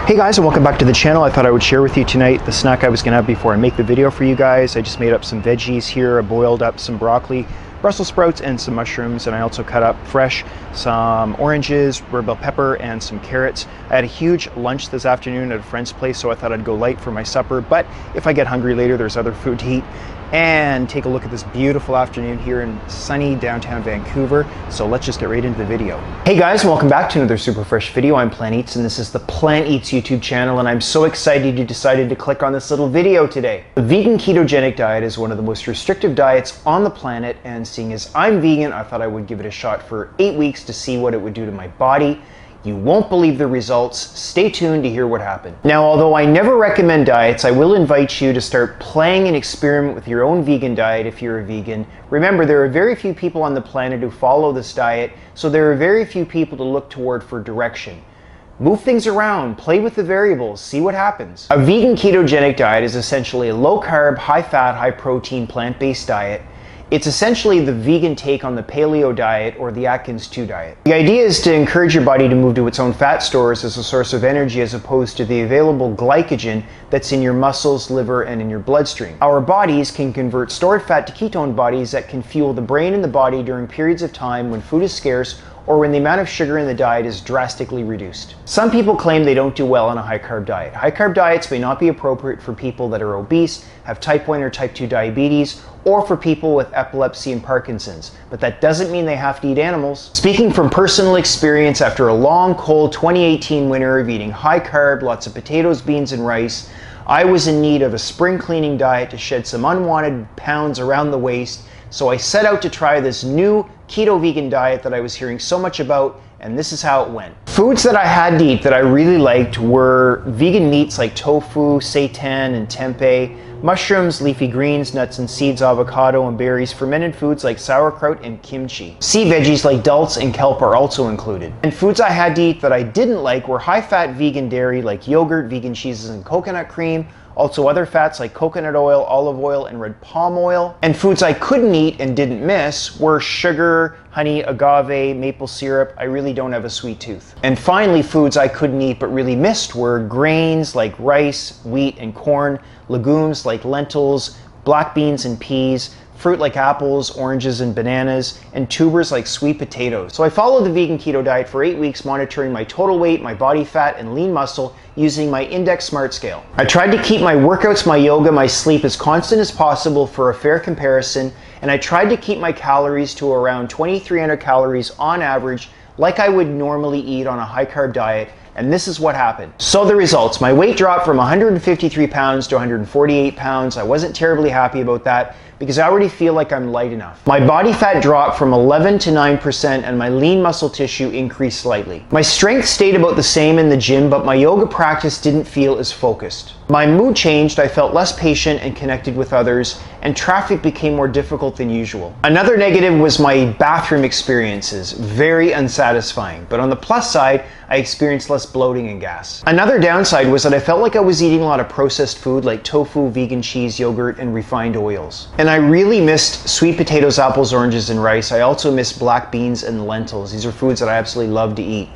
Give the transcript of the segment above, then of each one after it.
Hey guys, and welcome back to the channel. I thought I would share with you tonight the snack I was gonna have before I make the video for you guys. I just made up some veggies here. I boiled up some broccoli, Brussels sprouts, and some mushrooms, and I also cut up fresh some oranges, red bell pepper, and some carrots. I had a huge lunch this afternoon at a friend's place, so I thought I'd go light for my supper, but if I get hungry later, there's other food to eat. And take a look at this beautiful afternoon here in sunny downtown Vancouver. So let's just get right into the video. Hey guys, welcome back to another super fresh video. I'm Plant Eats, and this is the Plant Eats YouTube channel, and I'm so excited you decided to click on this little video today. The vegan ketogenic diet is one of the most restrictive diets on the planet, and seeing as I'm vegan, I thought I would give it a shot for 8 weeks to see what it would do to my body. You won't believe the results. Stay tuned to hear what happened. Now, although I never recommend diets, I will invite you to start playing and experiment with your own vegan diet if you're a vegan. Remember, there are very few people on the planet who follow this diet, so there are very few people to look toward for direction. Move things around, play with the variables, see what happens. A vegan ketogenic diet is essentially a low-carb, high-fat, high-protein, plant-based diet. It's essentially the vegan take on the paleo diet or the Atkins 2 diet. The idea is to encourage your body to move to its own fat stores as a source of energy as opposed to the available glycogen that's in your muscles, liver, and in your bloodstream. Our bodies can convert stored fat to ketone bodies that can fuel the brain and the body during periods of time when food is scarce or when the amount of sugar in the diet is drastically reduced. Some people claim they don't do well on a high-carb diet. High-carb diets may not be appropriate for people that are obese, have type 1 or type 2 diabetes, or for people with epilepsy and Parkinson's, but that doesn't mean they have to eat animals. Speaking from personal experience, after a long, cold 2018 winter of eating high-carb, lots of potatoes, beans, and rice, I was in need of a spring cleaning diet to shed some unwanted pounds around the waist, so I set out to try this new keto vegan diet that I was hearing so much about, and this is how it went. Foods that I had to eat that I really liked were vegan meats like tofu, seitan, and tempeh, mushrooms, leafy greens, nuts and seeds, avocado, and berries, fermented foods like sauerkraut and kimchi. Sea veggies like dulse and kelp are also included. And foods I had to eat that I didn't like were high-fat vegan dairy like yogurt, vegan cheeses, and coconut cream, also other fats like coconut oil, olive oil, and red palm oil. And foods I couldn't eat and didn't miss were sugar, honey, agave, maple syrup. I really don't have a sweet tooth. And finally, foods I couldn't eat but really missed were grains like rice, wheat, and corn, legumes like lentils, black beans and peas, fruit like apples, oranges, and bananas, and tubers like sweet potatoes. So I followed the vegan keto diet for 8 weeks, monitoring my total weight, my body fat, and lean muscle using my Index Smart Scale. I tried to keep my workouts, my yoga, my sleep as constant as possible for a fair comparison, and I tried to keep my calories to around 2,300 calories on average, like I would normally eat on a high-carb diet. And this is what happened. So the results, my weight dropped from 153 pounds to 148 pounds. I wasn't terribly happy about that because I already feel like I'm light enough. My body fat dropped from 11 to 9% and my lean muscle tissue increased slightly. My strength stayed about the same in the gym, but my yoga practice didn't feel as focused. My mood changed, I felt less patient and connected with others, and traffic became more difficult than usual. Another negative was my bathroom experiences, very unsatisfying, but on the plus side, I experienced less bloating and gas. Another downside was that I felt like I was eating a lot of processed food like tofu, vegan cheese, yogurt, and refined oils. And I really missed sweet potatoes, apples, oranges, and rice. I also missed black beans and lentils. These are foods that I absolutely love to eat.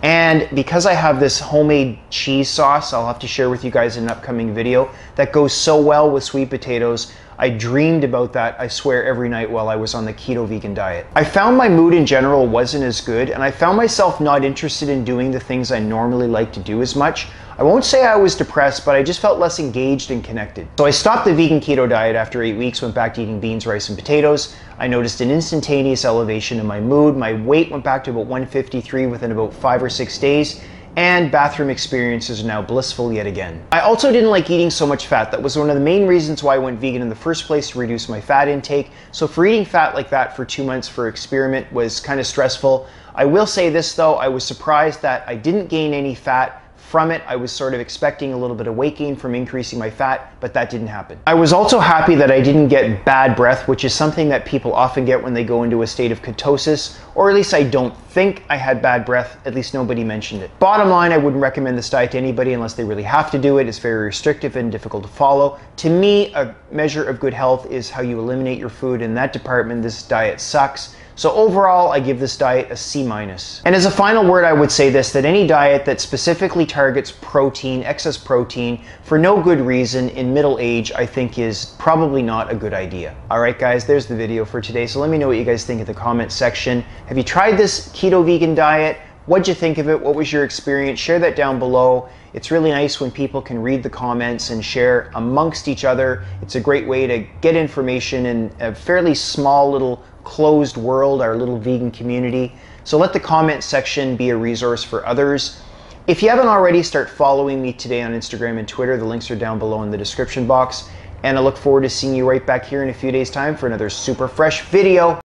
And because I have this homemade cheese sauce, I'll have to share with you guys in an upcoming video, that goes so well with sweet potatoes. I dreamed about that, I swear, every night while I was on the keto vegan diet. I found my mood in general wasn't as good, and I found myself not interested in doing the things I normally like to do as much. I won't say I was depressed, but I just felt less engaged and connected. So I stopped the vegan keto diet after 8 weeks, went back to eating beans, rice, and potatoes. I noticed an instantaneous elevation in my mood. My weight went back to about 153 within about 5 or 6 days. And bathroom experiences are now blissful yet again. I also didn't like eating so much fat. That was one of the main reasons why I went vegan in the first place, to reduce my fat intake. So for eating fat like that for 2 months for experiment was kind of stressful. I will say this though, I was surprised that I didn't gain any fat from it. I was sort of expecting a little bit of weight gain from increasing my fat, but that didn't happen. I was also happy that I didn't get bad breath, which is something that people often get when they go into a state of ketosis, or at least I don't think I had bad breath, at least nobody mentioned it. Bottom line, I wouldn't recommend this diet to anybody unless they really have to do it. It's very restrictive and difficult to follow. To me, a measure of good health is how you eliminate your food. In that department, this diet sucks. So overall, I give this diet a C-. And as a final word, I would say this, that any diet that specifically targets protein, excess protein, for no good reason in middle age, I think is probably not a good idea. All right, guys, there's the video for today. So let me know what you guys think in the comment section. Have you tried this keto vegan diet? What'd you think of it? What was your experience? Share that down below. It's really nice when people can read the comments and share amongst each other. It's a great way to get information in a fairly small little closed world, our little vegan community. So let the comment section be a resource for others. If you haven't already, start following me today on Instagram and Twitter. The links are down below in the description box. And I look forward to seeing you right back here in a few days' time for another super fresh video.